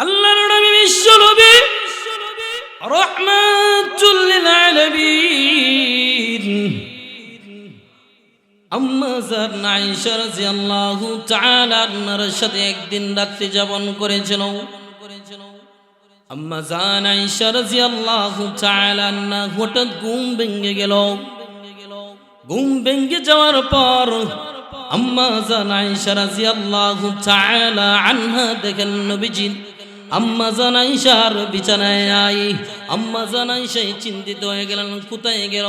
আল্লাহর নবী বিশ্ব নবী রাহমাতুল লিল আলামিন আম্মা জান আয়েশা রাদিয়াল্লাহু তাআলা আনহার সাথে একদিন রাত্রি যাপন করেছিল। আম্মা জান আয়েশা রাদিয়াল্লাহু তাআলা আনহা হঠাৎ ঘুম ভেঙে গেল। ঘুম ভেঙে যাওয়ার পর আম্মা জান আয়েশা রাদিয়াল্লাহু তাআলা আনহা দেখেন নবীজি আম্মা জান আয়েশার বিছানায় নাই। আম্মা জান আয়েশা চিন্তিত হয়ে গেলেন, কোথায় গেল?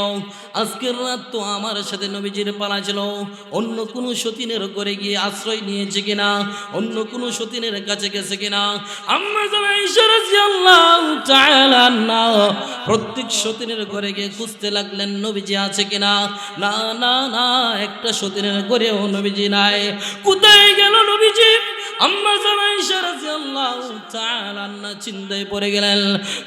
আজকের রাত তো আমার সাথে নবীজির পালা ছিল, অন্য কোনো সতীনের ঘরে গিয়ে আশ্রয় নিয়েছে কিনা, অন্য কোনো সতীনের কাছে গেছে কিনা। আম্মা জান আয়েশা রাদিয়াল্লাহু তাআলা আনহা প্রত্যেক সতীনের ঘরে গিয়ে খুঁজতে লাগলেন নবীজি আছে কিনা। না না না, একটা সতীনের ঘরেও নবীজি নাই। কোথায় গেল নবীজি? আম্মা জান আয়েশা রাদিয়াল্লাহু তাআলা আনহা চিন্তায় পড়ে গেলেন,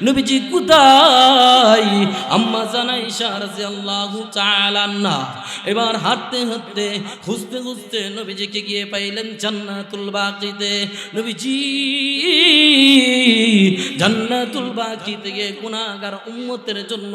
নবীজি কোথায়? আম্মা জান আয়েশা রাদিয়াল্লাহু তাআলা আনহা এবার হাঁটতে হাঁটতে খুঁজতে খুঁজতে নবীজিকে গিয়ে পাইলেন জান্নাতুল বাকিতে। নবীজি জান্নাতুল বাকিতে গিয়ে গুনাহগার উম্মতের জন্য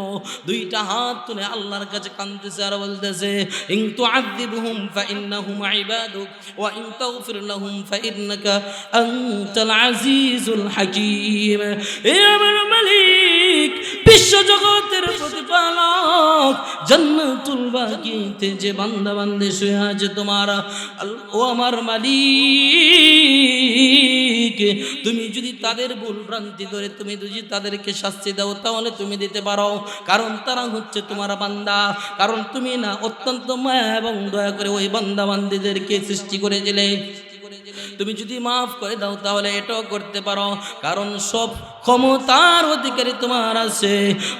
দুইটা হাত তুলে আল্লাহর কাছে কাঁদতেছে আর বলতেছে, ইন তুআযিবহুম ফাইন্নাহুম ইবাদুক ওয়া ইন তাগফির লাহুম ফাইন্নাকা আনতাল আজিজুল হাকীম। হে আমার মালিক, বিশ্ব জগতের প্রতিপালক, জান্নাতুল বাকিতে যে বান্দা বান্দে শুয়ে আছে তোমার, ও আমার মালিক, তুমি যদি তাদের ভুল ভ্রান্তি ধরে তুমি যদি তাদেরকে শাস্তি দাও তাহলে তুমি দিতে পারো, কারণ তারা হচ্ছে তোমার বান্দা, কারণ তুমি না অত্যন্ত মায়া এবং দয়া করে ওই বান্দা বান্দীদেরকে সৃষ্টি করেছিলে। তুমি যদি মাফ করে দাও তাহলে এটাও করতে পারো, কারণ সব ক্ষমতার অধিকারী তোমার আছে।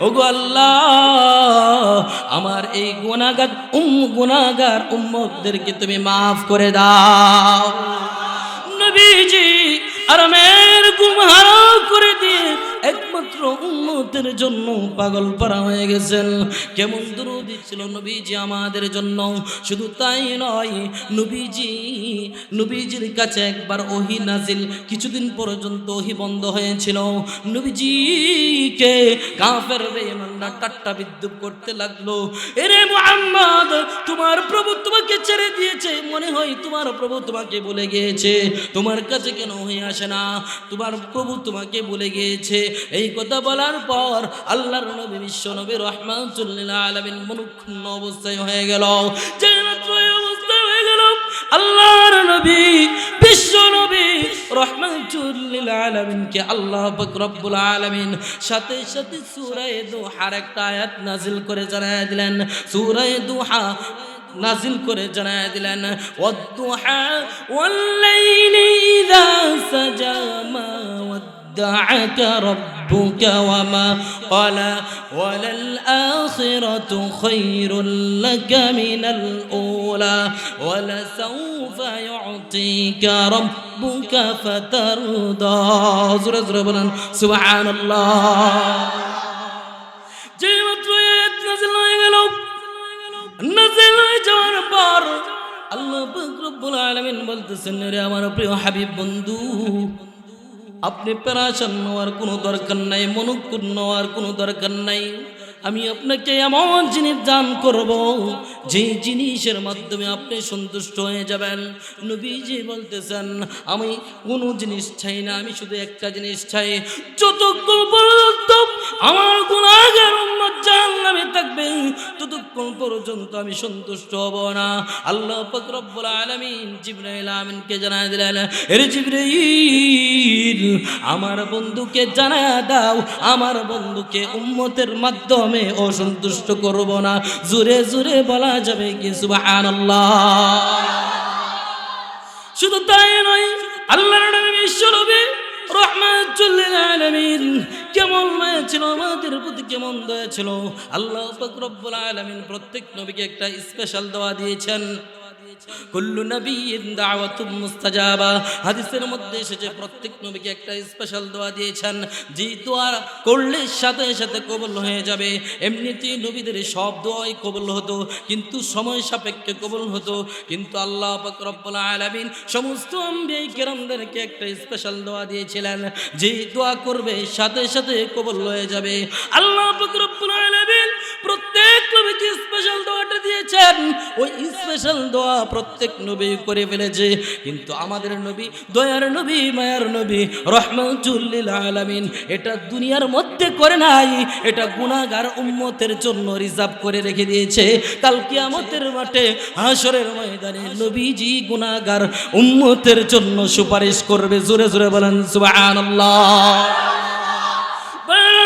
ওগো আল্লাহ, আমার এই গুনাহগার উম্মতদেরকে তুমি মাফ করে দাও। নবীজি আরামের ঘুম হারাম করে দিয়ে একমাত্র উম্মতের জন্য পাগল পারা হয়ে গেছেন। কেমন দরুদি ছিল নবীজি আমাদের জন্য। শুধু তাই নয়, নবীজির কাছে একবার ওহী নাজিল, কিছুদিন পর্যন্ত ওহী বন্ধ হয়েছিল। নবীজিকে কাফের বেঈমানরা ঠাট্টা বিদ্রূপ করতে লাগলো। এরে মুহাম্মদ, তোমার প্রভু তোমাকে ছেড়ে দিয়েছে, মনে হয় তোমার প্রভু তোমাকে ভুলে গিয়েছে, তোমার কাছে কেন ওহী আসে না, তোমার প্রভু তোমাকে ভুলে গিয়েছে। এই কথা বলার পর আল্লাহর নবী বিশ্ব নবী রাহমাতুল লিল আলামিন মনক্ষুণ্ণ অবস্থায় হয়ে গেল। যে মাত্র এই অবস্থায় হয়ে গেল, আল্লাহর নবী বিশ্ব নবী রাহমাতুল লিল আলামিন কে আল্লাহ পাক রব্বুল আলামিন সাথে সাথে সূরা দুহার একটা আয়াত নাজিল করে জানায় দিলেন। সূরা দুহা নাজিল করে জানায় দিলেন, ওয়াদ-দুহা ওয়াল-লাইলি ইযা সাজা মা ওয়াদ্দাআকা রাব্বুকা ওয়া মা ক্বালা ওয়ালাল-আখিরাতু খায়রুল লাকা মিনাল উলা ওয়ালাসাউফা ইউতিকা রাব্বুকা ফাতারদা। জোরে জোরে বলেন সুবহানাল্লাহ। যে মাত্র আয়াত নাজিল হয়ে গেল, নাজিল হয়ে যাওয়ার পর আল্লাহ পাক রব্বুল আলামিন বলতেছেন, রে আমার প্রিয় হাবিব বন্ধু, আপনি পেরেশান হওয়ার কোনো দরকার নাই, মনক্ষুণ্ণ হওয়ার কোনো দরকার নাই। আমি আপনাকে এমন জিনিস দান করব যে জিনিসের মাধ্যমে আপনি সন্তুষ্ট হয়ে যাবেন। নবীজি বলতেছেন, আমি কোনো জিনিস চাই না, আমি শুধু একটা জিনিস চাই, যতক্ষণ পর্যন্ত আমার গুনাহগার উম্মত জাহান্নামে থাকবে ততক্ষণ পর্যন্ত আমি সন্তুষ্ট হব না। আল্লাহ পাক রব্বুল আলামিন জিবরাইল আমিনকে জানায় দিলেন, এরে জিবরাইল, আমার বন্ধুকে জানায়া দাও, আমার বন্ধুকে উম্মতের মাধ্যমে অসন্তুষ্ট করব না। জোরে জোরে বলা যাবে কি সুবহানাল্লাহ। শুধু তাই নয়, আল্লাহর নবী বিশ্ব নবী রাহমাতুল লিল আলামিন কেমন মায়া ছিল আমাদের প্রতি, কেমন দয়া ছিল। আল্লাহ পাক রব্বুল আলামিন প্রত্যেক নবীকে একটা স্পেশাল দোয়া দিয়েছেন। কুল্লু নবিয়্যিন দাওয়াতুম মুস্তাজাবা। হাদিসের মধ্যে এসেছে প্রত্যেক নবীকে একটা স্পেশাল দোয়া দিয়েছেন, যে দোয়া করলে সাথে সাথে কবুল হয়ে যাবে। এমনিতেই নবীদের সব দোয়াই কবুল হতো, কিন্তু সময় সাপেক্ষে কবুল হতো। কিন্তু আল্লাহ পাক রব্বুল আলামিন সমস্ত আম্বিয়া কিরামদেরকে একটা স্পেশাল দোয়া দিয়েছিলেন, যে দোয়া করবে সাথে সাথে কবুল হয়ে যাবে। আল্লাহ পাক রব্বুল আলামিন প্রত্যেক নবীকে স্পেশাল দোয়াটা দিয়েছেন। ওই স্পেশাল দোয়া প্রত্যেক নবী করে ফেলেছে, কিন্তু আমাদের নবী, দয়ার নবী, মায়ার নবী, রহমাতুল লিল আলামিন এটা দুনিয়ার মধ্যে করে নাই, এটা গুনাহগার উম্মতের জন্য রিজার্ভ করে রেখে দিয়েছে। কাল কিয়ামতের মাঠে হাশরের ময়দানে নবীজি গুনাহগার উম্মতের জন্য সুপারিশ করবে। জোরে জোরে বলেন সুবহানাল্লাহ।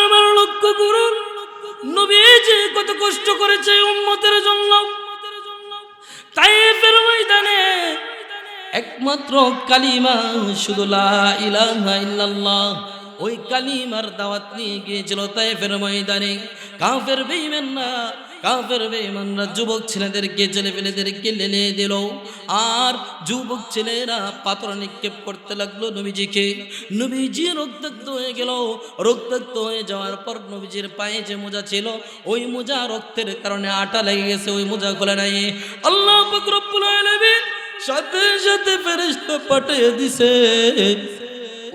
আমার লক্ষ্য করুন, নবীজি কত কষ্ট করেছে উম্মতের জন্য। তায়েফের ময়দানে একমাত্র কালিমা শুধু লা ইলাহা ইল্লাল্লাহ, ওই কালিমার দাওয়াত নিয়ে গিয়েছিল তায়েফের ময়দানে। কাফের বেঈমানরা যুবক ছেলেদেরকে, ছেলেপেলেদেরকে লেলিয়ে দিল, আর যুবক ছেলেরা পাথর নিক্ষেপ করতে লাগলো নবীজিকে। নবীজি রক্তাক্ত হয়ে গেল। রক্তাক্ত হয়ে যাওয়ার পর নবীজির পায়ে যে মোজা ছিল, ওই মোজা রক্তের কারণে আটা লেগে গেছে, ওই মোজা খোলে নাই। আল্লাহ পাক রব্বুল আলামিন সাথে সাথে ফেরেশতা পাঠিয়ে দিছে।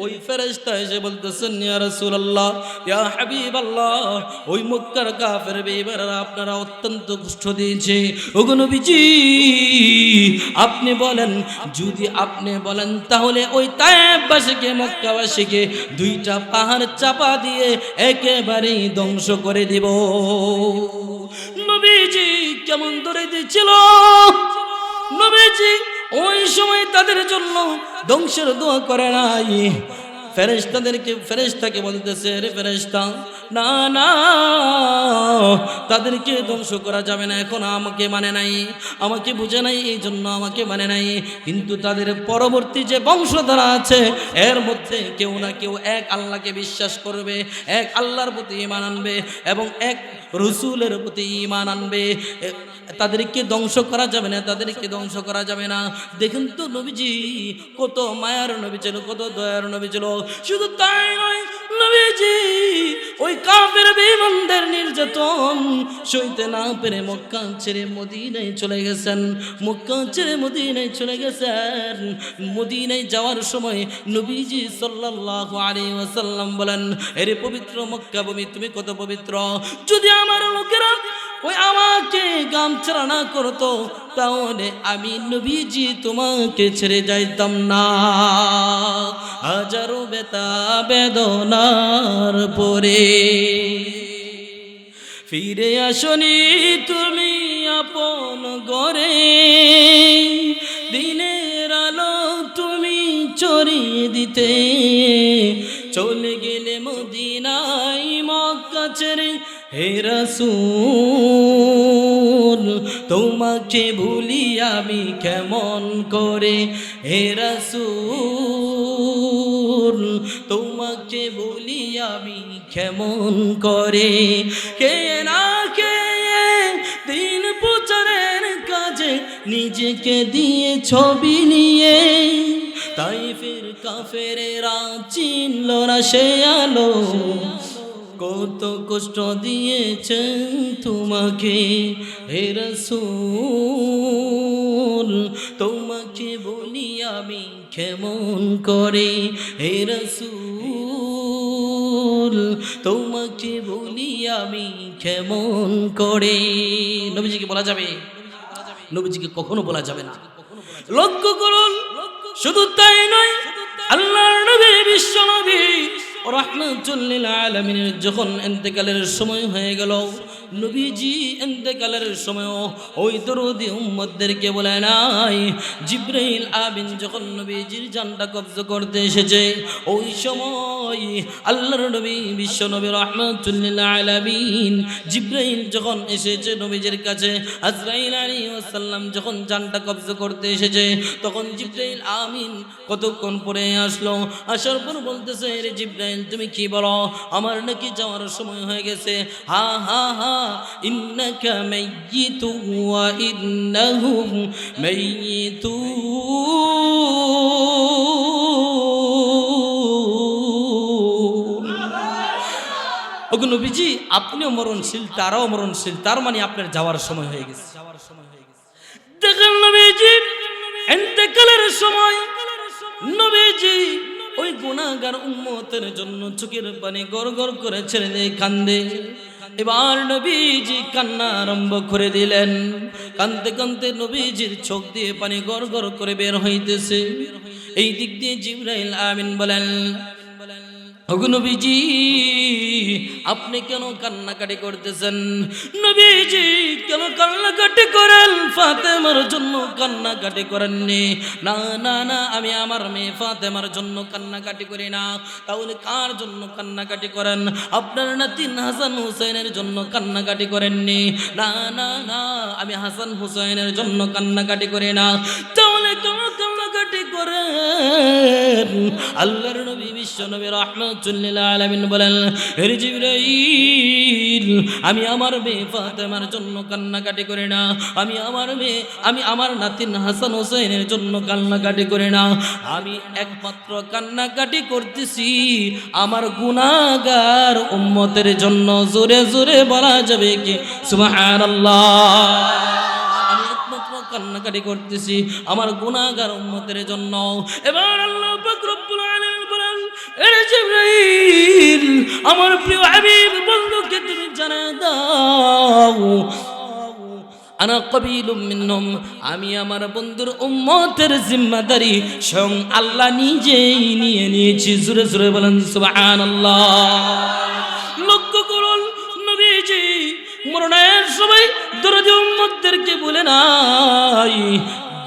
ওই ফেরেশতা এসে বলতেছেন, ইয়া রাসূলুল্লাহ, ইয়া হাবিবাল্লাহ, ওই মক্কার কাফের বেঈমানরা আপনারা অত্যন্ত কষ্ট দিয়েছে। ওগো নবীজি আপনি বলেন, যদি আপনি বলেন তাহলে ওই তায়েফবাসীকে, মক্কাবাসীকে দুইটা পাহাড় চাপা দিয়ে একেবারেই ধ্বংস করে দিব। নবীজি কেমন ধরে দিয়েছিল। নবীজি ওই সময় তাদের জন্য ধ্বংসের দোয়া করে নাই। ফেরেশতাকে বলতেছে, রে ফেরেশতা, না না, তাদেরকে ধ্বংস করা যাবে না। এখন আমাকে মানে নাই, আমাকে বুঝে নাই, এই জন্য আমাকে মানে নাই। কিন্তু তাদের পরবর্তী যে বংশধারা আছে, এর মধ্যে কেউ না কেউ এক আল্লাহকে বিশ্বাস করবে, এক আল্লাহর প্রতি ঈমান আনবে এবং এক রসুলের প্রতি ঈমান আনবে। তাদেরকে ধ্বংস করা যাবে না, তাদেরকে ধ্বংস করা যাবে না। দেখেন তো নবীজি কত মায়ার নবী ছিল, কত দয়ার নবী ছিল। শুধু তাই নয়, নবীজি ওই কাফের বেঈমানদের নির্যাতন সইতে না পেরে মক্কা ছেড়ে মদিনায় চলে গেছেন। মক্কা ছেড়ে মদিনায় চলে গেছেন। মদিনায় যাওয়ার সময় নবীজি সাল্লাল্লাহু আলাইহি ওয়াসাল্লাম বলেন, এরে পবিত্র মক্কা ভূমি, তুমি কত পবিত্র। যদি আমার লোকেরা ওই আমাকে গামছাড়া না করতো, তাহলে আমি নবীজি তোমাকে ছেড়ে যাইতাম না। হাজারো বেতা বেদনার পরে ফিরে আসনি তুমি আপন ঘরে। দিনের আলো তুমি ছড়িয়ে দিতে, চলে গেলে মদিনায় মক্কা ছেড়ে। হে রাসূল তোমাকে ভুলি আমি কেমন করে। হে রাসূল তোমাকে ভুলি আমি কেমন করে। কে না কে দিন প্রচারের কাজে নিজেকে দিয়ে ছবি নিয়ে, তাইফের কাফেরেরা চিনল না সে আলো। কত কষ্ট দিয়েছেন তোমাকে হে রাসূল, তোমাকে বলি আমি কেমন করে। হে রাসূল তোমাকে বলি আমি কেমন করে। নবীজিকে বলা যাবে? নবীজিকে কখনো বলা যাবে না। লক্ষ্য করুন, শুধু তাই নয়, আল্লাহর নবী, বিশ্ব নবী রাহমাতুল লিল আলামিনের যখন ইন্তেকালের সময় হয়ে গেল, নবীজি ইন্তেকালের সময় ওই দরদি উম্মতদেরকে বলে নাই। জিবরাইল আমিন যখন নবীজির জানটা কবজা করতে এসেছে, ওই সময় আল্লাহর নবী, বিশ্ব নবী রাহমাতুল লিল আলামিন, জিবরাইল যখন এসেছে নবীজির কাছে, আজরাইল আলাইহিস সালাম যখন জানটা কবজা করতে এসেছে, তখন জিবরাইল আমিন কতক্ষণ পরে আসলো। আসার পর বলতেছে, রে জিবরাইল তুমি কি বলো, আমার নাকি যাওয়ার সময় হয়ে গেছে। হা হা হা ইন্নাকা মাইয়িতু ওয়া ইন্নাহুম মাইয়িতুন। ওগো নবীজি, আপনিও মরণশীল, তারাও মরণশীল, তার মানে আপনার যাওয়ার সময় হয়ে গেছে। দেখেন নবীজি ইন্তেকালের সময় নবীজি ওই গুনাহগার উম্মতের জন্য চোখের পানি গড়গড় করে ছেড়ে দিয়ে কান্দে। এবার নবীজি কান্না আরম্ভ করে দিলেন। কান্দতে কান্দতে নবীজির চোখ দিয়ে পানি গড়গড় করে বের হইতেছে। এই দিক দিয়ে জিবরাইল আমিন বলেন, ওগো নবীজি, আপনি কেন কান্নাকাটি করতেছেন? নবীজি কেন কান্নাকাটি করেন? ফাতেমার জন্য কান্নাকাটি করেননি? না না না, আমি আমার মেয়ে ফাতেমার জন্য কান্নাকাটি করি না। তাহলে কার জন্য কান্নাকাটি করেন? আপনার নাতিন হাসান হুসাইনের জন্য কান্নাকাটি করেননি? না না না, আমি হাসান হুসাইনের জন্য কান্নাকাটি করি না। তাহলে কেন কান্নাকাটি করেন? আল্লাহর নবী বিশ্ব নবী রাহমাতুল লিল আলামিন বলেন, হে জিবরাইল, আমি আমার মেয়ে ফাতেমার জন্য কান্নাকাটি করি না। আমি আমার নাতিন হাসান হোসেনের জন্য কান্নাকাটি করি না। আমি একমাত্র কান্নাকাটি করতেছি আমার গুনাহগার উম্মতের জন্য। জোরে জোরে বলা যাবে কি সুবহানাল্লাহ? কান্নাকাটি করতেছি আমার গুনাহগার উম্মতের জন্য। এবার আল্লাহ পাক রব্বুল আলামিন বলেন, এ জিবরাইল, আমার প্রিয় হাবিব বন্ধুকে তুমি জানায় দাও, আনা কবিলুম মিনহুম, আমি আমার বন্ধুর উম্মতের জিম্মাদারি স্বয়ং আল্লাহ নিজেই নিয়ে নিয়েছি। জোরে জোরে বলেন সুবহানাল্লাহ। লক্ষ্য করুন, নবীজি মরণের সময় দরদি উম্মতদেরকে বলে নাই,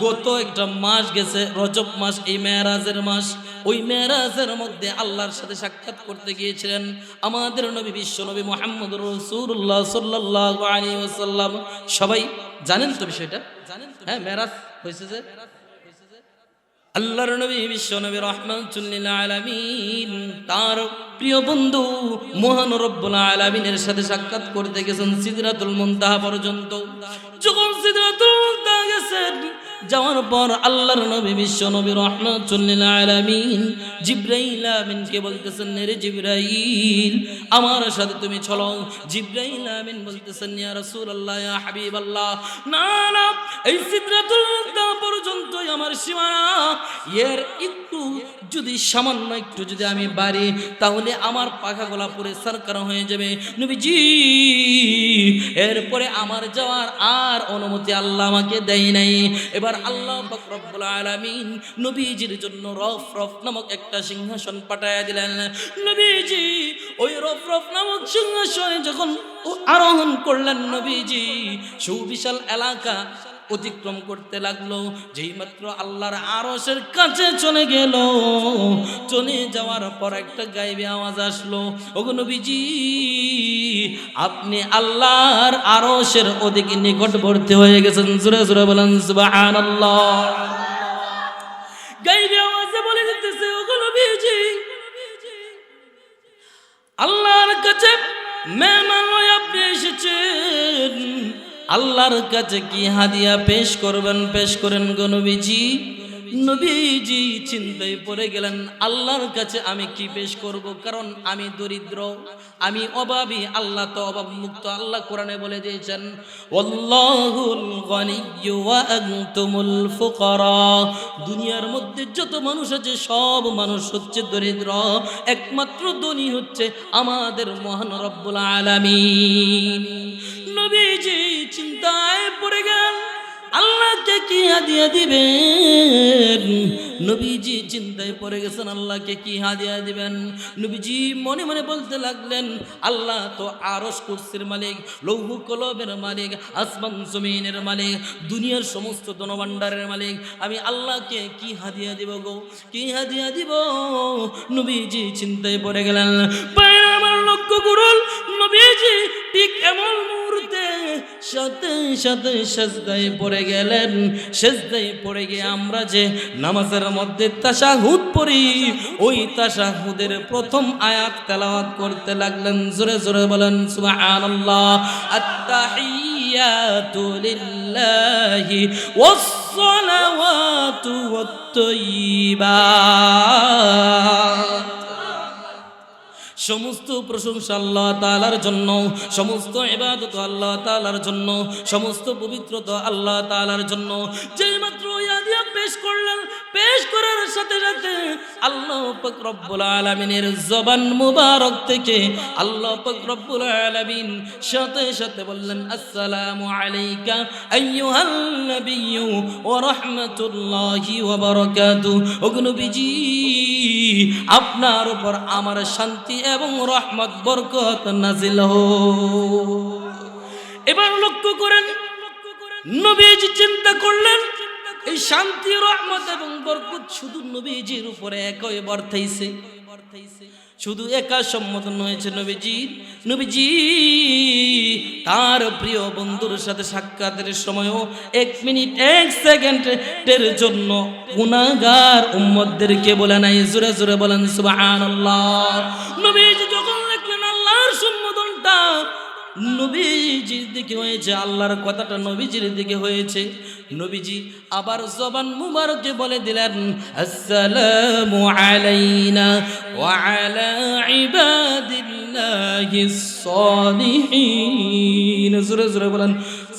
গত একটা মাস গেছে রজব মাস, এই মেরাজের মাস। ওই মেরাজের মধ্যে আল্লাহর সাথে সাক্ষাৎ করতে গিয়েছিলেন আমাদের নবী বিশ্ব নবী মুহাম্মদুর রাসূলুল্লাহ সাল্লাল্লাহু আলাইহি ওয়াসাল্লাম। সবাই জানেন তো বিষয়টা? হ্যাঁ, মেরাজ হয়েছে যে আল্লাহর নবী বিশ্ব নবী রাহমাতুল লিল আলামিন তার প্রিয় বন্ধু মহান রব্বুল আলামিনের সাথে সাক্ষাৎ করতে গেছেন সিদরাতুল মুনতাহা পর্যন্ত। যখন সিদরাতুল মুনতাহা গেছেন, যাওয়ার পর আল্লাহর নবী বিশ্ব নবী রাহমাতুল লিল আলামিন জিবরাইল আমিনকে বলতেছেন, রে জিবরাইল, আমার সাথে তুমি চলো। জিবরাইল আমিন বলতেছেন, ইয়া রাসূলুল্লাহ, ইয়া হাবিবাল্লাহ, না না, এই সিদরাতুল মুনতাহা পর্যন্তই আমার সীমানা। এর একটু যদি সামান্য একটু যদি আমি বাড়ি, তাহলে আমার পাখাগুলা পুরে সরকার হয়ে যাবে নবীজি। এরপরে আমার যাওয়ার আর অনুমতি আল্লাহ আমাকে দেয় নাই। এবার আল্লাহ পাক রব্বুল আলামিন নবীজির জন্য রফরফ নামক একটা সিংহাসন পাঠায়া দিলেন। নবীজি ওই রফরফ নামক সিংহাসনে যখন আরোহণ করলেন, নবীজি সুবিশাল এলাকা অতিক্রম করতে লাগলো। যেই মাত্র আল্লাহর আরশের কাছে চলে গেল, চলে যাওয়ার পর একটা গায়েবী আওয়াজ আসলো, ওগো নবীজি, আপনি আল্লাহর আরশের অধিক নিকটবর্তী হয়ে গেছেন। জোরে জোরে বলেন সুবহানাল্লাহ। গায়েবী আওয়াজে বলে দিতেছে, ওগো নবীজি, আল্লাহর কাছে মেহমান হয়ে আপনি এসেছেন। আল্লাহর কাছে কি হাদিয়া পেশ করবেন, পেশ করেন গো নবীজি। নবীজি চিন্তায় পড়ে গেলেন, আল্লাহর কাছে আমি কি পেশ করব? কারণ আমি দরিদ্র, আমি অভাবী। আল্লাহ তো অভাব মুক্ত। আল্লাহ কোরআনে বলে দিয়েছেন, ওয়াল্লাহুল গনিয়্যু ওয়া আনতুমুল ফুকারা। দুনিয়ার মধ্যে যত মানুষ আছে সব মানুষ হচ্ছে দরিদ্র, একমাত্র ধনী হচ্ছে আমাদের মহান রব্বুল আলামিন। নবীজি চিন্তায় পড়ে গেলেন, আল্লাহকে কি হাদিয়া দিবেন? নবীজি চিন্তায় পড়ে গেছেন, আল্লাহকে কি হাদিয়া দিবেন? নবীজি মনে মনে বলতে লাগলেন, আল্লাহ তো আরশ কুরসির মালিক, লৌহ কলবের মালিক, আসমান জমিনের মালিক, দুনিয়ার সমস্ত ধনভাণ্ডারের মালিক। আমি আল্লাহকে কি হাদিয়া দিব গো, কি হাদিয়া দিব? নবীজি চিন্তায় পড়ে গেলেন। আমার লক্ষ্য করুন, নবী নবীজি ঠিক এমন মুহূর্তে সাথে সাথে সিজদায় পড়ে গেলেন। সিজদায় পড়ে গিয়ে আমরা যে নামাজের মধ্যে তাশাহুদ পড়ি, ওই তাশাহুদের প্রথম আয়াত তেলাওয়াত করতে লাগলেন। জোরে জোরে বলেন সুবহানাল্লাহ। আত্তাহিয়াতু লিল্লাহি ওয়াস-সালাওয়াতু ওয়াত-তাইয়্যিবাত। সমস্ত প্রশংসা আল্লাহ তাআলার জন্য, সমস্ত ইবাদত আল্লাহ তাআলার জন্য, সমস্ত পবিত্রতা আল্লাহ তাআলার জন্য। যেই মাত্র ইয়াদিয়া পেশ করলেন, পেশ করার সাথে সাথে আল্লাহ পাক রব্বুল আলামিনের জবান মুবারক থেকে আল্লাহ পাক রব্বুল আলামিন সাথে সাথে বললেন, আসসালামু আলাইকা আইয়ুহান নাবিয়্যু ওয়া রাহমাতুল্লাহি ওয়া বারাকাতুহু। ওগো নবীজি, আপনার উপর আমার শান্তি এবং রহমত বরকত নাজিল হোক। এবার লক্ষ্য করেন, নবীজি চিন্তা করলেন এই শান্তি রহমত এবং বরকত শুধু নবীজির উপরে একই বর্তাইছে, শুধু একা সম্বোধন হয়েছে নবীজি তার প্রিয় বন্ধুর সাথে সাক্ষাতের সময়ও 1 মিনিট 1 সেকেন্ডের জন্য গুনাহগার উম্মতদেরকে বলে নাই। জোরে জোরে বলেন সুবহানাল্লাহ। নবীজি যখন লিখলেন আল্লাহর সম্বোধনটা নবীজির দিকে হয়েছে, আল্লাহর কথাটা নবীজির দিকে হয়েছে, নবীজি আবার জবান মুবারকে বলে দিলেন, আসসালামু আলাইনা ওয়া আলা ইবাদিল্লাহিস সালিহিন। জোরে জোরে বলেন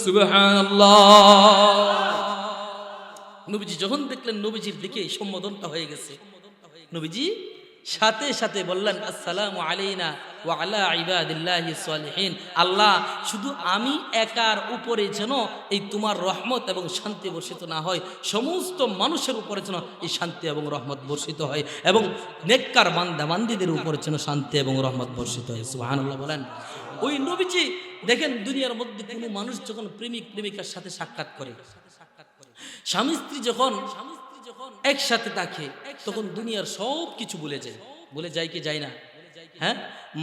সুবহানাল্লাহ। নবীজি যখন দেখলেন নবীজির দিকে সম্বোধনটা হয়ে গেছে, নবীজি সাথে সাথে বললেন, আসসালামু আলাইনা ওয়া আলা ইবাদিল্লাহিস সালিহিন। আল্লাহ, শুধু আমি একার উপরে যেন এই তোমার রহমত এবং শান্তি বর্ষিত না হয়, সমস্ত মানুষের উপরে যেন এই শান্তি এবং রহমত বর্ষিত হয়, এবং নেককার বান্দা বান্দীদের উপরে যেন শান্তি এবং রহমত বর্ষিত হয়। সুবহানাল্লাহ বলেন। ওই নবীজি দেখেন, দুনিয়ার মধ্যে কোনো মানুষ যখন প্রেমিক প্রেমিকার সাথে সাক্ষাৎ করে, স্বামী স্ত্রী যখন একসাথে থাকে, তখন দুনিয়ার সব কিছু ভুলে যায় কি যায় না? হ্যাঁ,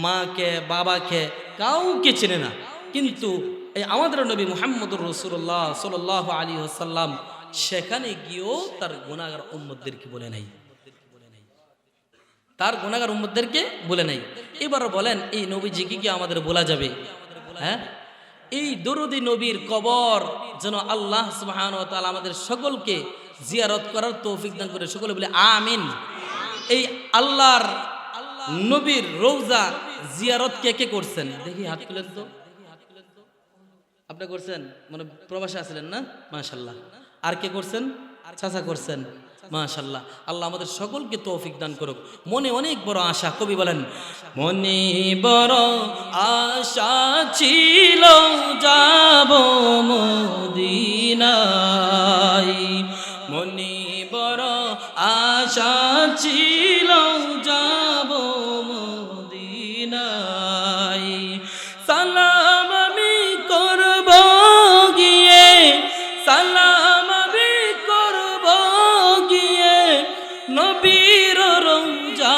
মাকে বাবাকে কাউকে চেনে না। কিন্তু এই আমাদের নবী মুহাম্মদুর রাসূলুল্লাহ সাল্লাল্লাহু আলাইহি ওয়াসাল্লাম সেখানে গিয়েও তার গুনাহগার উম্মতদেরকে বলে নাই, তার গুনাহগার উম্মতদেরকে বলে নাই। এবার বলেন, এই নবীজিকে কি আমাদের বলা যাবে? হ্যাঁ, এই দরুদি নবীর কবর যেন আল্লাহ সুবহানাহু ওয়া তাআলা আমাদের সকলকে জিয়ারত করার তৌফিক দান করে। সকলে বলে আমিন। এই আল্লাহর নবীর রওজা জিয়ারত কে কে করছেন? দেখি হাত তুলেন তো। আপনি করছেন? মানে প্রবাসে আছিলেন না? মাশাআল্লাহ। আর কে করছেন? চাচা করছেন। মাশাআল্লাহ। আল্লাহ আমাদের সকলকে তৌফিক দান করুক। মনে অনেক বড় আশা। কবি বলেন, মনে বড় আশা ছিল যাব মদিনায়, মনে বড় আশা ছিল যাব মদিনায়, সালাম আমি করব গিয়ে, সালাম আমি করব গিয়ে নবীর রওজায়,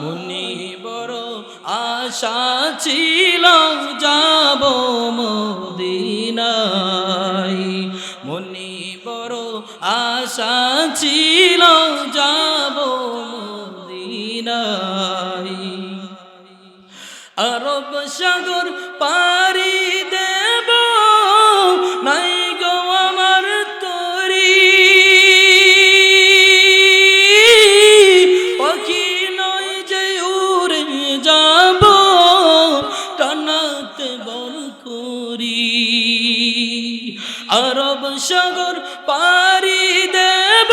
মনে বড় আশা ছিল যাব মদিনায়, মনে বড় আশা ছিল যাব মদিনায়। আরব সাগর পাড়ি দেব নাই গো আমার তরি, পাখি নয় যে উড়ে যাব টানাতে বল করি। আরব সাগর পাড়ি দেব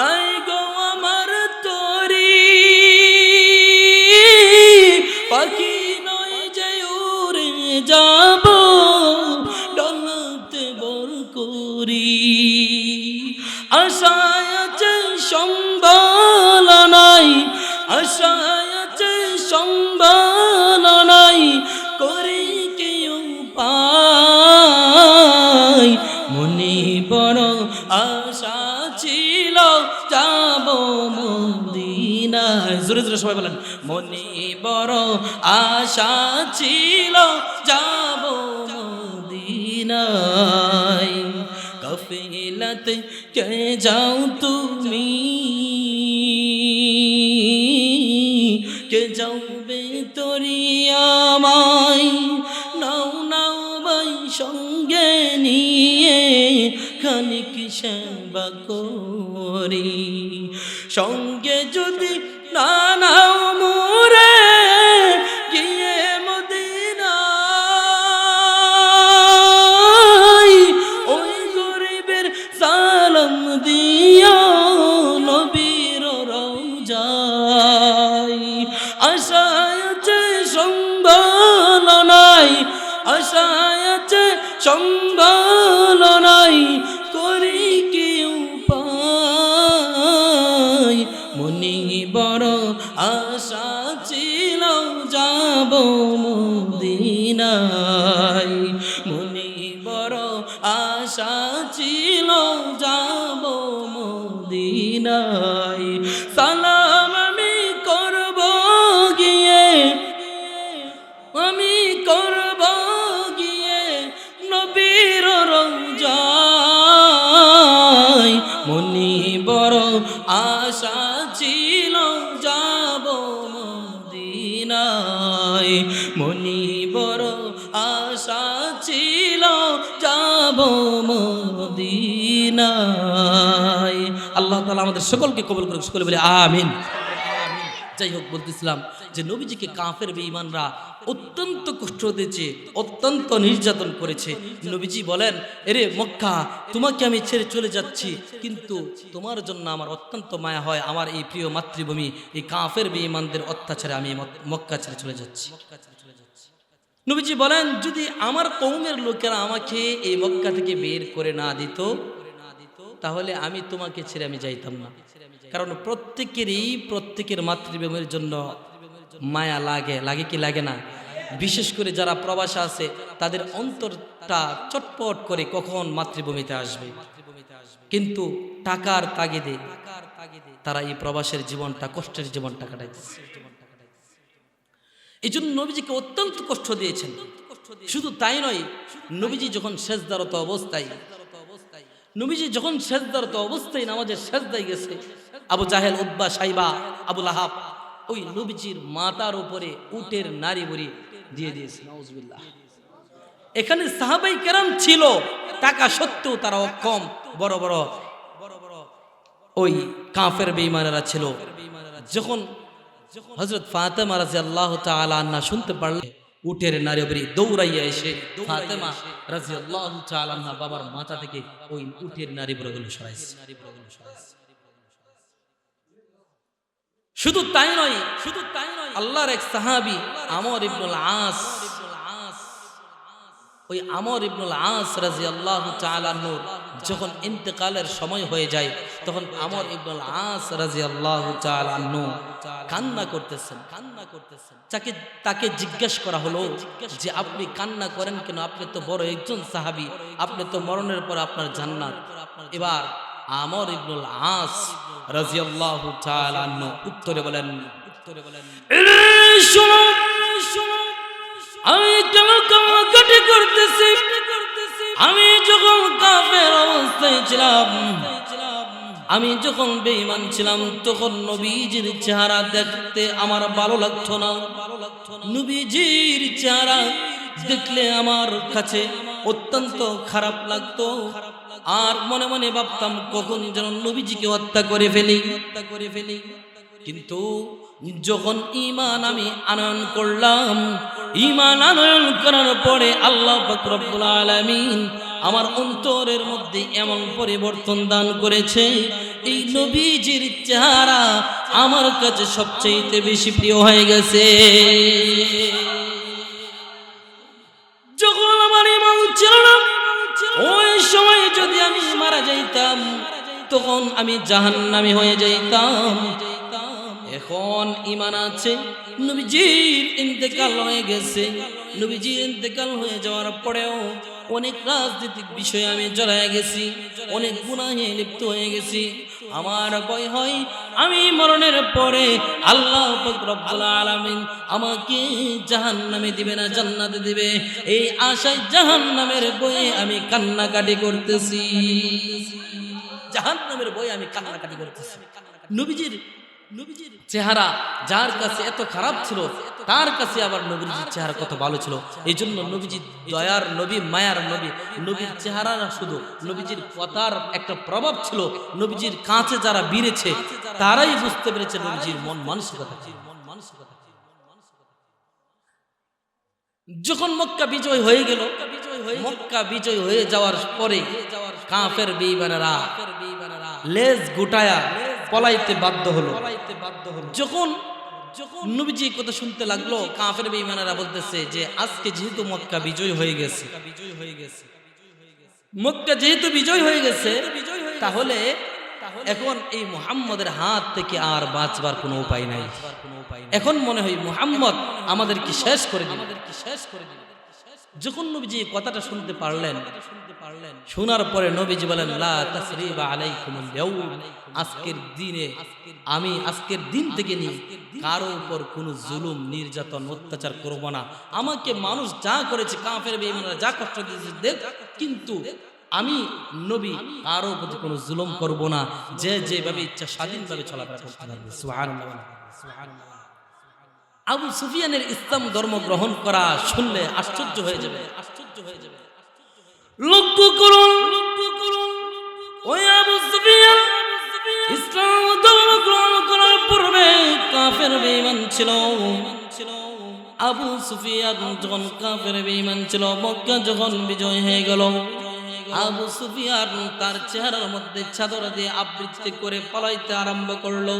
নাই গো আমার তরি, পাখি নয় যে উড়ে যাব ডানাতে বর করি। আশায় আছে সম্বল নাই, আশায় আছে সম্বল নাই, করি কি উপায়, মনে বড় আশা ছিল যাব মদিনায়। জোরে জোরে সবাই বলেন, মনে বড় আশা ছিল যাব মদিনায়, কাফেলাতে কে যাও তুমি, কে যাবে তরিয়ামাই, নাও নাও ভাই সঙ্গে নিয়ে খানিক সেবা করি, সঙ্গে যদি না নাও মোরে গিয়ে মদিনায়, ওই গরিবের সালাম দিও নবীর রওজায়, আশায় আছে সম্বল নাই, আশায় আছে সম্বল নাই, করি কি উপায়, মনে বড় আশা ছিল যাব মদিনায়, মনে বড় আশা ছিল যাব মদিনায়, সালাম আমি করব গিয়ে, আমি করব গিয়ে নবীর রওজায়, মনে বড় আশা ছিল যাব মদিনায়, মনে বড় আশা ছিল যাব মদিনায়। আল্লাহ তাআলা আমাদের সকলকে কবুল করুক, সকলে বলে আমিন। যাই হোক, বলতেছিলাম যে নবীজিকে কাফের বেঈমানরা অত্যন্ত কষ্ট দিয়েছে, অত্যন্ত নির্যাতন করেছে। নবীজি বলেন, এরে মক্কা, তোমাকে আমি ছেড়ে চলে যাচ্ছি, কিন্তু তোমার জন্য আমার অত্যন্ত মায়া হয়, আমার এই প্রিয় মাতৃভূমি এই কাফের বেঈমানদের অত্যাচারে আমি মক্কা ছেড়ে চলে যাচ্ছি। নবীজি বলেন, যদি আমার কওমের লোকেরা আমাকে এই মক্কা থেকে বের করে না দিত, তাহলে আমি তোমাকে ছেড়ে আমি যাইতাম না। কারণ প্রত্যেকের মাতৃভূমির জন্য মায়া লাগে, লাগে কি লাগে না? বিশেষ করে যারা প্রবাসে আছে তাদের অন্তরটা চটপট করে কখন মাতৃভূমিতে আসবে, কিন্তু টাকার তাগিদে তারা এই প্রবাসের জীবনটা, কষ্টের জীবনটা কাটাইতেছে। এই জন্য নবীজিকে অত্যন্ত কষ্ট দিয়েছেন। শুধু তাই নয়, নবীজি যখন সেজদারত অবস্থায় নামাজের সেজদায় গেছে, আবু জাহেল, উতবা, সাইবা, আবু লাহাব ওই নবীজির মাথার উপরে উটের নারী বুড়ি দিয়ে দিয়েছে। নাউজুবিল্লাহ। এখানে সাহাবাই কেরাম ছিল, টাকা সত্ত্বেও তারা অক্ষম। বড় বড় ওই কাফের বেঈমানেরা ছিল। যখন হযরত ফাতেমা রাদিয়াল্লাহু তাআলা আনহা শুনতে পারলেন, উটের নারী বুড়ি দৌড়াইয়া এসে ফাতেমা রাদিয়াল্লাহু তাআলা আনহা বাবার মাথা থেকে ওই উটের নারী বুড়িগুলো সরাইছে। শুধু তাই নয়, আল্লাহর এক সাহাবী আমর ইবনুল আস, ওই আমর ইবনুল আস রাদিয়াল্লাহু তাআলা আনহু যখন ইন্তেকালের সময় হয়ে যায়, তখন আমর ইবনুল আস রাদিয়াল্লাহু তাআলা আনহু কান্না করতেছেন। তাকে জিজ্ঞেস করা হলো যে আপনি কান্না করেন কেন? আপনি তো বড় একজন সাহাবী, আপনি তো মরণের পর আপনার জান্নাত। এবার আমর ইবনুল আস রাদিয়াল্লাহু তাআলা আনহু উত্তরে বলেন, শোনো, আমি কেন কান্নাকাটি করতেছি? আমি যখন কাফের অবস্থায় ছিলাম, আমি যখন বেঈমান ছিলাম, তখন নবীজির চেহারা দেখতে আমার ভালো লাগতো না। নবীজির চেহারা দেখলে আমার কাছে অত্যন্ত খারাপ লাগতো, আর মনে মনে ভাবতাম কখন যেন নবীজিকে হত্যা করে ফেলি। কিন্তু যখন ঈমান আমি আনয়ন করলাম, ঈমান আনয়ন করার পরে আল্লাহ পাক রব্বুল আলামিন আমার অন্তরের মধ্যে এমন পরিবর্তন দান করেছে, এই নবীজির চেহারা আমার কাছে সবচেয়ে বেশি প্রিয় হয়ে গেছে। যখন আমার ঈমান ছিল না, ওই সময় যদি আমি মারা যাইতাম, তখন আমি জাহান্নামী হয়ে যাইতাম। এখন ঈমান আছে, নবীজির ইন্তেকাল হয়ে গেছে। নবীজির ইন্তেকাল হয়ে যাওয়ার পরেও অনেক রাজনৈতিক বিষয়ে আমি জড়ায় গেছি, অনেক গুনাহে লিপ্ত হয়ে গেছি, আমার ভয় হয় আমি মরণের পরে আল্লাহ পাক রব্বুল আলামিন আমাকে জাহান্নামে দিবে না জান্নাতে দিবে, এই আশায় জাহান্নামের ভয়ে আমি কান্নাকাটি করতেছি। জাহান্নামের ভয়ে আমি কান্নাকাটি করতেছি। নবীজির চেহারা যার কাছে এত খারাপ ছিল, তার কাছে আবার নবীর চেহারা কত ভালো ছিল। এই জন্য নবীজি দয়ার নবী, মায়ার নবী, নবীর চেহারা না শুধু, নবীজির কথার একটা প্রভাব ছিল। নবীজির কাছে যারা বিরেছে তারাই বুঝতে পেরেছে নবীজির মন মানসিকতা। যখন মক্কা বিজয় হয়ে গেল, মক্কা বিজয় হয়ে যাওয়ার পরে কাফের বেঈমানেরা লেজ গুটায়া পলাইতে বাধ্য হলো। যখন নবীজি কথা শুনতে লাগলো, কাফের বেঈমানেরা বলতেছে যে আজকে যেহেতু মক্কা বিজয় হয়ে গেছে, মক্কা যেহেতু বিজয় হয়ে গেছে, তাহলে এখন এই মুহাম্মদের হাত থেকে আর বাঁচবার কোনো উপায় নাই। এখন মনে হয় মুহাম্মদ আমাদেরকে শেষ করে দিবে। যখন নবীজি কথাটা শুনতে পারলেন, শোনার পরে নবীজি বলেন লা তাসরিবা আলাইকুমুল ইয়াউম, আজকের দিনে আমি আজকের দিন থেকে নি কারো উপর কোনো জুলুম নির্যাতন অত্যাচার করব না। আমাকে মানুষ যা করেছে, কাফের বেঈমানরা যা কষ্ট দিয়েছে দেখ, কিন্তু আমি নবী কারো প্রতি কোনো জুলুম করব না। যে যেভাবে ইচ্ছা স্বাধীনভাবে চলাফেরা করতে পারবে। সুবহানাল্লাহ। আবু সুফিয়ানের ইসলাম ধর্ম গ্রহণ করা শুনলে আশ্চর্য হয়ে যাবে। লক্ষ্য করুন, ওই আবু সুফিয়ান ইসলাম ধর্ম গ্রহণ করার পূর্বে কাফের বেঈমান ছিল। আবু সুফিয়ান যখন কাফের বেঈমান ছিল, মক্কা যখন বিজয় হয়ে গেল, আবু সুফিয়ান তার চেহারার মধ্যে চাদর দিয়ে আবৃত্তি করে পালাইতে আরম্ভ করলো।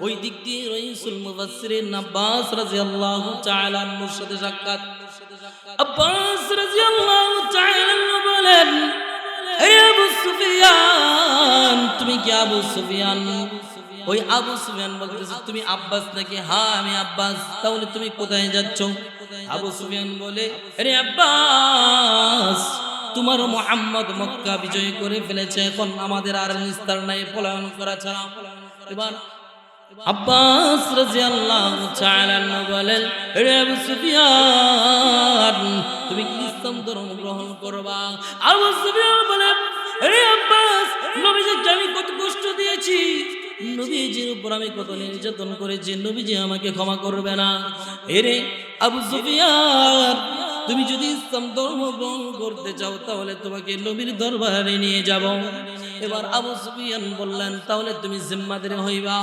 ওই দিক দিয়ে রাইসুল মুফাসসিরিন আব্বাস রাদিয়াল্লাহু তাআলা আনহুর সাথে সাক্ষাৎ। আব্বাস রাদিয়াল্লাহু তাআলা আনহু বলেন, হে আবু সুফিয়ান, তুমি কি আবু সুফিয়ান? ওই আবু সুফিয়ান বলতেছে, তুমি আব্বাস নাকি? হ্যাঁ আমি আব্বাস। তাহলে তুমি কোথায় যাচ্ছ? আবু সুফিয়ান বলে, হে আব্বাস, তোমার মুহাম্মদ মক্কা বিজয় করে ফেলেছে, এখন আমাদের আর নিস্তার নাই পলায়ন করা ছাড়া। এবার আব্বাস রাদিয়াল্লাহু তাআলা আনহু বলেন, হে আবু সুফিয়ান, তুমি কি ইসলাম ধর্ম গ্রহণ করবা? আবু সুফিয়ান বলেন, হে আব্বাস, নবীজিকে আমি কত কষ্ট দিয়েছি, নবীজির উপর আমি কত নির্যাতন করেছি, নবীজি আমাকে ক্ষমা করবে না। এরে আবু সুফিয়ান, তুমি যদি ইসলাম ধর্ম গ্রহণ করতে চাও তাহলে তোমাকে নবীর দরবারে নিয়ে যাব। এবার আবু সুফিয়ান বললেন, তাহলে তুমি জিম্মাদারি হইবা।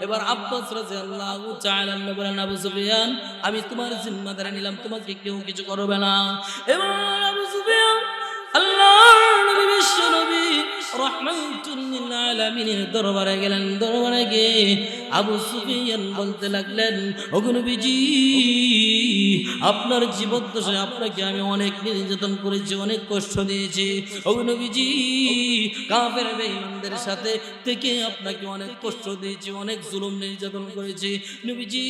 এবার আব্বাস রাদিয়াল্লাহু তাআলা বলেন, আবু সুফিয়ান, আমি তোমার জিম্মাদারি নিলাম, তোমাকে কেউ কিছু করবে না। এবার আবু সুফিয়ান আল্লাহর নবী, বিশ্ব নবী রাহমাতুল লিল আলামিনের দরবারে গেলেন। দরবারে গিয়ে আবু সুফিয়ান বলতে লাগলেন, ওগো নবীজি, আপনার জীবদ্দশায় আপনাকে আমি অনেক নির্যাতন করেছি, অনেক কষ্ট দিয়েছি। ওগো নবীজি, কাফের বেঈমানদের সাথে থেকে আপনাকে অনেক কষ্ট দিয়েছি, অনেক জুলুম নির্যাতন করেছি। নবীজি,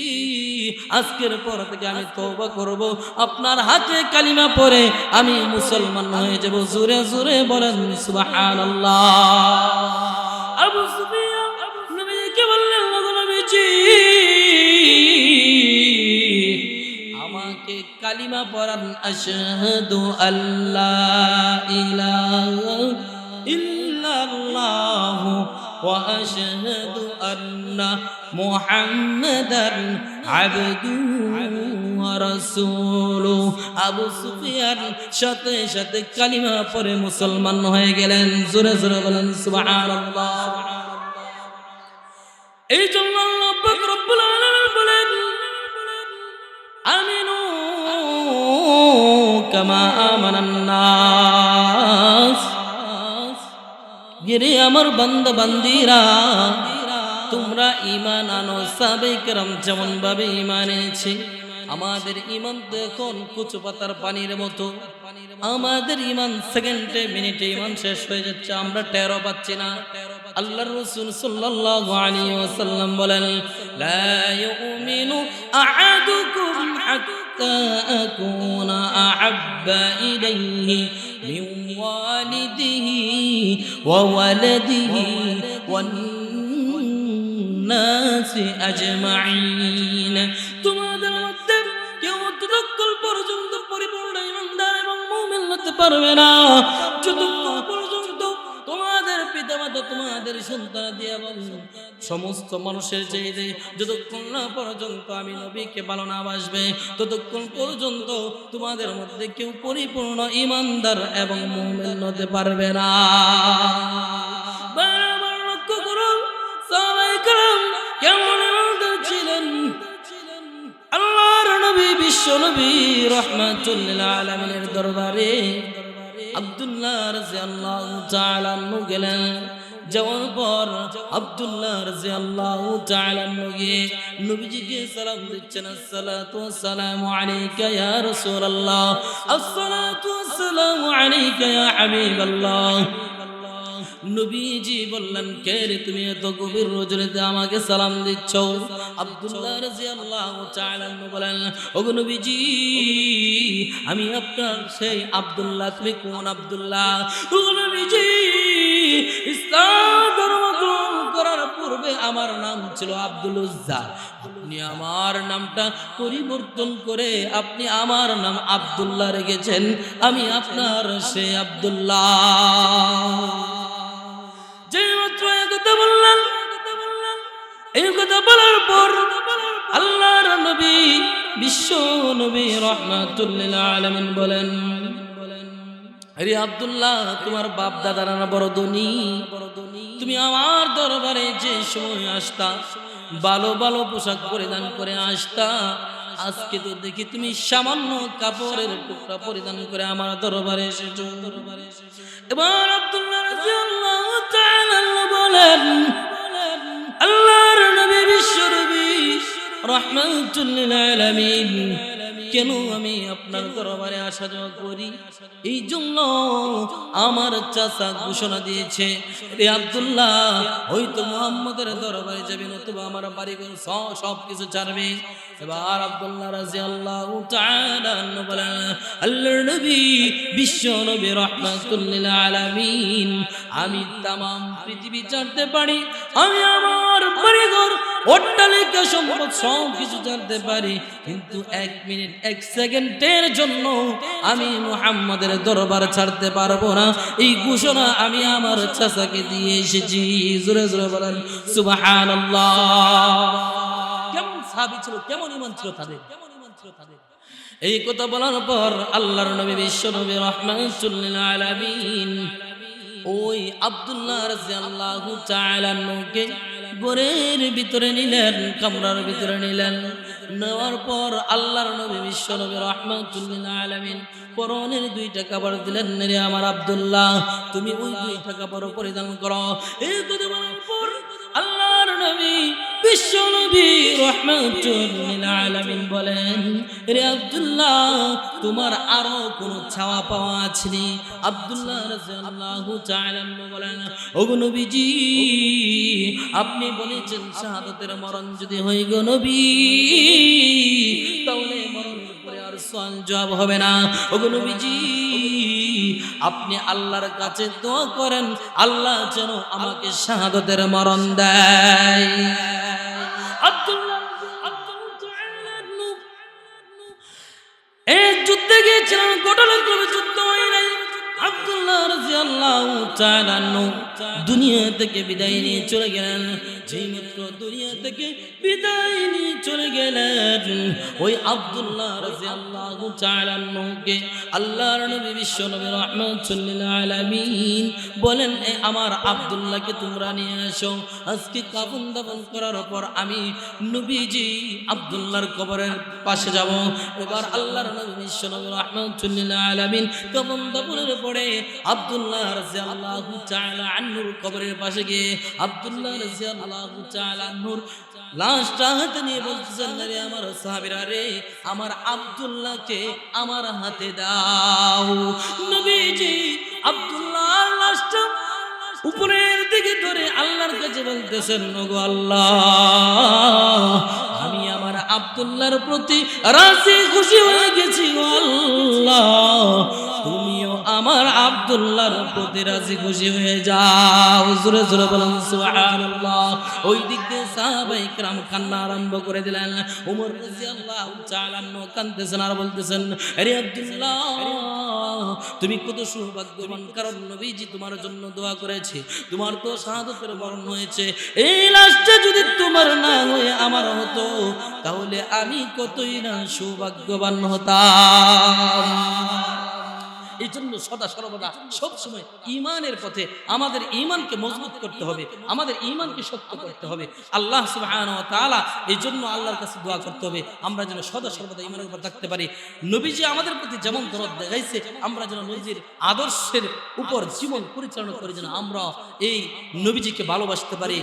আজকের পর থেকে আমি তওবা করব, আপনার হাতে কালিমা পড়ে আমি মুসলমান হয়ে যাব। জোরে জোরে বলেন সুবহানাল্লাহ। আবু সুফিয়ান নবীকে বললেন, ওগো নবীজি, আমাকে কালিমা পড়ান, আশহাদু আল্লা ইলাহা ইল্লাল্লাহু ওয়া আশহাদু আন্না মুহাম্মাদান আবদুহু ওয়া রাসূলুহু। আবু সুফিয়ান সাথে সাথে কালিমা পড়ে মুসলমান হয়ে গেলেন। জোরে জোরে বলেন সুবহানাল্লাহ। এই জন্য আল্লাহ পাক রব্বুল আলামিন বলেন, আমিনু কামা আমানান নাস। গিরে আমার বান্দা বান্দিরা, তোমরা ঈমান আনো সাহাবায়ে কেরাম যেমন ভাবে ঈমান এনেছে। আমাদের ঈমান তো এখন কচু পাতার পানির মতো, আমাদের ঈমান সেকেন্ডে মিনিটে ঈমান শেষ হয়ে যাচ্ছে, আমরা টেরও পাচ্ছি না। আল্লাহর রাসূল সাল্লাল্লাহু আলাইহি ওয়াসাল্লাম বলেন, লা ইউমিনু আহাদুকুম হাত্তা আকুনা আহাব্বা ইলাইহি মিন ওয়ালিদিহি ওয়া ওয়ালাদিহি ওয়ান নাসি আজমাইন। তোমাদের মধ্যে কেউ ততক্ষণ পর্যন্ত পরিপূর্ণ ঈমানদার এবং মুমিন হতে পারবে না যতক্ষণ পর্যন্ত তোমাদের পিতামাতা তোমাদের সন্তানাদি এবং সমস্ত মানুষের চাইতে যতক্ষণ না পর্যন্ত আমি নবীকে ভালো না বাসবে ততক্ষণ পর্যন্ত তোমাদের মধ্যে কেউ পরিপূর্ণ ঈমানদার এবং মুমিন হতে পারবে না। বারবার লক্ষ্য করুন সাহাবায়ে কেরাম কেমন ঈমানদার ছিলেন। আল্লাহর নবী বিশ্ব নবী রাহমাতুল লিল আলামিনের দরবারে আব্দুল্লাহ রাদিয়াল্লাহু তাআলা আনহু গেলেন। যাওয়ার পর আব্দুল্লাহ রাদিয়াল্লাহু তাআলা আনহু গিয়ে নবীজিকে সালাম দিচ্ছেন, আসসালাতু ওয়াসসালামু আলাইকা ইয়া রাসূলুল্লাহ, আসসালাতু ওয়াসসালামু আলাইকা ইয়া হাবিবাল্লাহ। নবীজি বললেন, কে রে তুমি এত গভীর রজনীতে আমাকে সালাম দিচ্ছ? আব্দুল্লাহ রাদিয়াল্লাহু তাআলা আনহু বলেন, ওগো নবীজি আমি আপনার সেই আব্দুল্লাহ। তুমি কোন আব্দুল্লাহ? ওগো নবীজি ইসলাম ধর্ম গ্রহণ করার পূর্বে আমার নাম ছিল আব্দুল উজ্জা। আপনি আমার নামটা পরিবর্তন করে আপনি আমার নাম আব্দুল্লাহ রেখেছেন। আমি আপনার সেই আব্দুল্লাহ। এই কথা বলার পর আল্লাহর নবী বিশ্ব নবী রাহমাতুল লিল আলামিন বলেন, আরে আব্দুল্লাহ তোমার বাপ দাদারা বড় ধনী, তুমি আমার দরবারে যে সময় আসতা ভালো ভালো পোশাক পরিধান করে আসতা, আজকে তো দেখি তুমি সামান্য কাপড়ের টুকরা পরিধান করে আমার দরবারে এসেছো। এবার আব্দুল্লাহ রাদিয়াল্লাহু তাআলা বলেন, আল্লাহর নবী বিশ্ব নবী রাহমাতুল লিল আলামিন কেন আমি আপনার দরবারে আসা যাওয়া করি? এই জন্য আমার চাচা ঘোষণা দিয়েছে, রে আব্দুল্লাহ হয়তো মুহাম্মদের দরবারে যাবে নতুবা আমার বাড়িঘর সব কিছু ছাড়বে। এবার আব্দুল্লাহ রাদিয়াল্লাহু তাআলা বলেন, আল্লাহর নবী বিশ্ব নবী রাহমাতুল লিল আলামিন আমি तमाम পৃথিবী ছাড়তে পারি, আমি আমার বাড়িঘর অট্টালিকা সম্পদ সব কিছু জানতে পারি, কিন্তু 1 মিনিট 1 সেকেন্ডের জন্য আমি মুহাম্মাদের দরবার ছাড়তে পারবো না। এই ঘোষণা আমি আমার চাচাকে দিয়ে এসেছি। জোরে জোরে বলেন সুবহানাল্লাহ। কেমন সাহাবী ছিল, কেমন ঈমান ছিল তাদের। এই কথা বলার পর আল্লাহর নবী বিশ্ব নবী রাহমাতুল লিল আলামিন ওই আব্দুল্লাহ রাদিয়াল্লাহু তাআলা আনহুকে ঘরের ভিতরে নিলেন, কামরার ভিতরে নিলেন। নেওয়ার পর আল্লাহর নবী বিশ্ব নবী রাহমাতুল লিল আলামিন পরনের 2টা কাপড় দিলেন, রে আমার আব্দুল্লাহ তুমি ওই 2টা কাপড় পরিধান করো। এই কথা বলার পর আল্লাহর নবী বিশ্ব নবী রাহমাতুল লিল আলামিন বলেন, রে আব্দুল্লাহ তোমার আরো কোনো চাওয়া পাওয়া আছে? আব্দুল্লাহ রাদিয়াল্লাহু তাআলা বলেন, ওগো নবীজি আপনি বলেছেন শাহাদাতের মরণ যদি হয় গো নবী তাহলে মরণের পরে আর সওয়াল জবাব হবে না। ওগো নবীজি আপনি আল্লাহর কাছে দোয়া করেন আল্লাহ যেন আমাকে শাহাদাতের মরণ দেয়। আব্দুল্লাহ এই যুদ্ধে গিয়েছিলেন, ঘটনাক্রমে যুদ্ধ হয় নাই। আব্দুল্লাহ রাদিয়াল্লাহু তাআলা দুনিয়া থেকে বিদায় নিয়ে চলে গেলেন। যেই মাত্র দুনিয়া থেকে বিদায় নিয়ে চলে গেলেন ওই আব্দুল্লাহ রাদিয়াল্লাহু তাআলা কে আল্লাহর নবী বিশ্ব নবী রাহমাতুল লিল আলামিন বলেন, আমার আব্দুল্লাহকে তোমরা নিয়ে আসো। আজকে কাফন দাফন করার পর আমি নবীজি আব্দুল্লাহর কবরের পাশে যাব। এবার আল্লাহর নবী বিশ্ব নবী রাহমাতুল লিল আলামিন কাফন দাফনের পরে আব্দুল্লাহ রাদিয়াল্লাহু তাআলা আনহুর কবরের পাশে গিয়ে আব্দুল্লাহ রাদিয়াল্লাহু তাআলা আনহুর লাশটা হাতে নিয়ে বলতেছেন, রে আমার সাহাবীরা রে আমার আব্দুল্লাহকে আমার হাতে দাও। নবীজি আব্দুল্লাহর লাশটা উপরের দিকে ধরে আল্লাহর কাছে বলতেছেন, ওগো আল্লাহ আমি আমার আব্দুল্লাহর প্রতি রাজি খুশি হয়ে গেছি। ও আল্লাহ তুমিও আমার আব্দুল্লাহর প্রতি রাজি খুশি হয়ে যাও। জোরে জোরে বলেন সুবহানাল্লাহ। ওই দিক দিয়ে সাহাবায়ে কেরাম কান্না আরম্ভ করে দিলেন। ওমর রাদিয়াল্লাহু তাআলা কাঁদতেছেন আর বলতেছেন, আরে আব্দুল্লাহ তুমি কত সৌভাগ্যবান, কারণ নবীজি তোমার জন্য দোয়া করেছে, তোমার তো শাহাদাতের বরণ হয়েছে। এই লাশটা যদি তোমার না হয়ে আমার হতো তাহলে আমি কতই না সৌভাগ্যবান হতাম। এই জন্য সদা সর্বদা সবসময় ইমানের পথে আমাদের ইমানকে মজবুত করতে হবে, আমাদের ইমানকে শক্ত করতে হবে। আল্লাহ সুবহানাহু ওয়া তাআলা এই জন্য আল্লাহর কাছে দোয়া করতে হবে আমরা যেন সদা সর্বদা ইমানের উপর থাকতে পারি। নবীজি আমাদের প্রতি যেমন দরদ দেখাইছে, আমরা যেন নবীজির আদর্শের উপর জীবন পরিচালনা করে যেন আমরা এই নবীজিকে ভালোবাসতে পারি,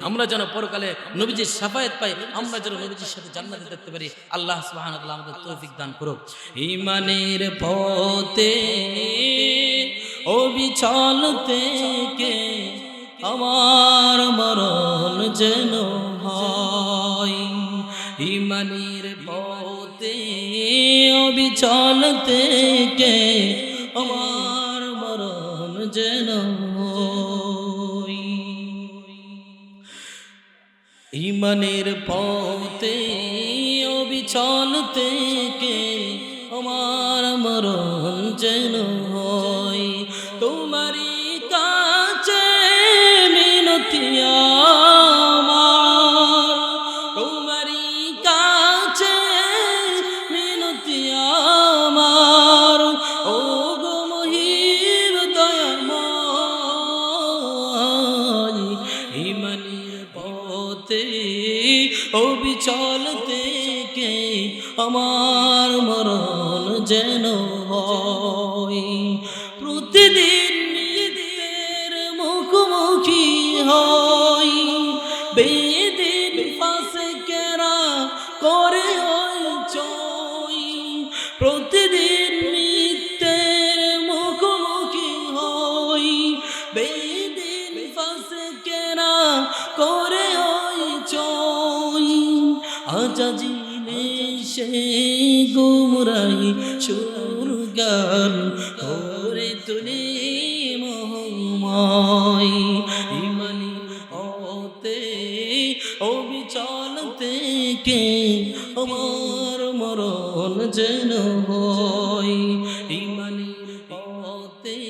আমরা যেন পরকালে নবীজির শাফায়াত পাই, আমরা যেন নবীজির সাথে জান্নাতে যেতে পারি। আল্লাহ সুবহানাহু ওয়া তাআলা আমাদের তৌফিক দান করুক। ঈমানের পথে অবিচল থেকে আমার মরণ যেন হয়, ঈমানের পথে অবিচল থেকে আমার মরণ যেন হয়। ঈমানের পথে অবিচল থেকে আমার মরণ যেন হয়, তোমারই কাছে মিনতি আমার, তোমারই কাছে মিনতি আমার, ও গো মহিম দয়াময়। ঈমানের পথে অবিচল থেকে আমার মরণ যেন হয়, প্রতিদিন নিজের মুখোমুখি হই, বেদিন পাশে কেরা করে চই, প্রতিদিন নিত্যের মুখোমুখি হই, বেদিন পাশে কেরা করে চই, আজাজি সেই গুমরাহি সুরগান করে তুলি মোহময়। ঈমানের পথে অবিচল থেকে আমার মরণ যেন হয়, ঈমানের পথে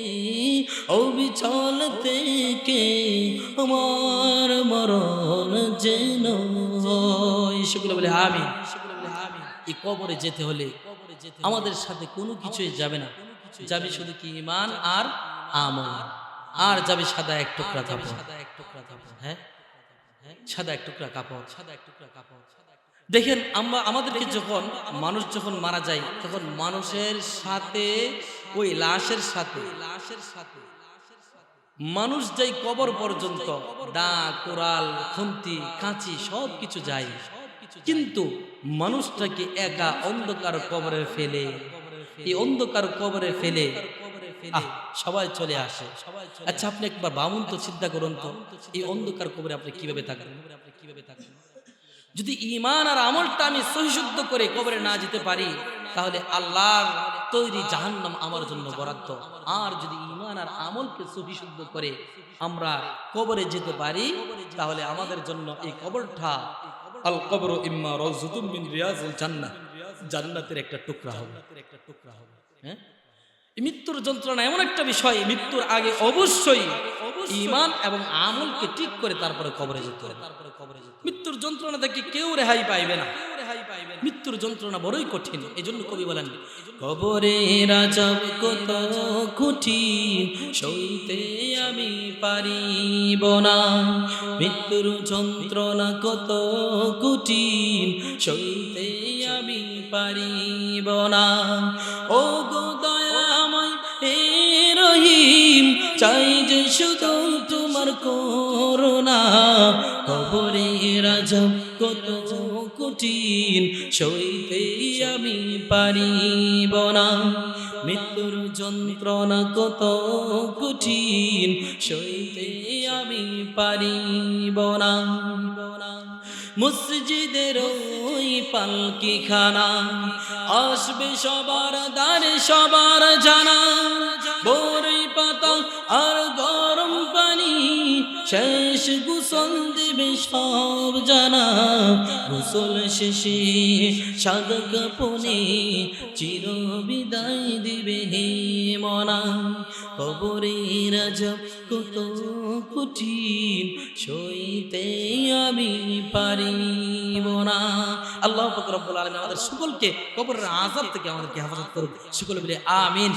অবিচল থেকে আমার মরণ যেন হয়। সেগুলো বলে আমিন। এই কবরে যেতে হলে আমাদের সাথে কোনো কিছুই যাবে না, যাবে শুধু কি ঈমান আর আমল, আর যাবে সাদা এক টুকরা কাপড়। হ্যাঁ, সাদা এক টুকরা কাপড়, সাদা এক টুকরা কাপড়। দেখেন আমাদেরকে যখন মানুষ যখন মারা যায় তখন মানুষের সাথে ওই লাশের সাথে মানুষ যাই কবর পর্যন্ত, দা কোরাল খুন্তি কাঁচি সব কিছু যায়, কিন্তু মানুষটাকে একা অন্ধকার কবরে ফেলে, এই অন্ধকার কবরে ফেলে সবাই চলে আসে। আচ্ছা আপনি একবার ভাবুন তো, চিন্তা করুন তো, এই অন্ধকার কবরে আপনি কিভাবে থাকবেন? যদি ঈমান আর আমলটা আমি সহিশুদ্ধ করে কবরে না যেতে পারি তাহলে আল্লাহর তৈরি জাহান্নাম আমার জন্য বরাদ্দ। আর যদি ঈমান আর আমলকে সহিশুদ্ধ করে আমরা কবরে যেতে পারি তাহলে আমাদের জন্য এই কবরটা আল কবর ইম্মা রাউযাতুম মিন রিয়াজিল জান্নাহ, জান্নাতের একটা টুকরা হবে। হ্যাঁ, মৃত্যুর যন্ত্রণা এমন একটা বিষয়, মৃত্যুর আগে অবশ্যই ঈমান এবং আমলকে ঠিক করে তারপরে কবরে যেতে হবে। মৃত্যুর যন্ত্রণা থেকে কেউ রেহাই পাইবে না, মৃত্যুর যন্ত্রণা বড়ই কঠিন। এজন্য কবি বলেন, কবরের আযাব কত কঠিন সইতে আমি পারিব না, মৃত্যুর যন্ত্রণা কত কঠিন সইতে আমি পারিব না, ও গো দয়াময় হে রহিম চাই যে শুধু তোমার করুণা, কবরের আযাব কত কঠিন সইতে আমি পারিব না, মৃত্যুর যন্ত্রণা কত কঠিন সইতে আমি পারিব না, মসজিদের ওই পালকি খানা আসবে সবার দ্বারে সবার জানা বড়ই পাতা আর গরম পানি শেষ গোসল দেবে সব জানা গোসল শেষে সাদা কাপনে চির বিদায় দিবে হে মনা কবরের আযাব কত কঠিন সইতে আমি পারিব না। আল্লাহ পাক রব্বুল আলামিন আমাদের সকলকে কবরের আযাব থেকে আমাদেরকে হেফাজত করুন। সকলে বলে আমিন।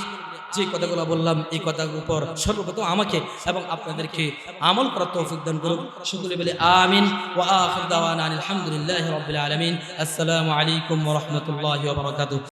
যে কথাগুলো বললাম এই কথার উপর সর্বপ্রথম আমাকে এবং আপনাদেরকে আমল করার তৌফিক দান করুন। সকলে বলে আমিন। ওয়া আখির দাওয়ানা আলহামদুলিল্লাহি রাব্বিল আলামিন। আসসালামু আলাইকুম ওয়া রাহমাতুল্লাহি ওয়া বারাকাতুহু।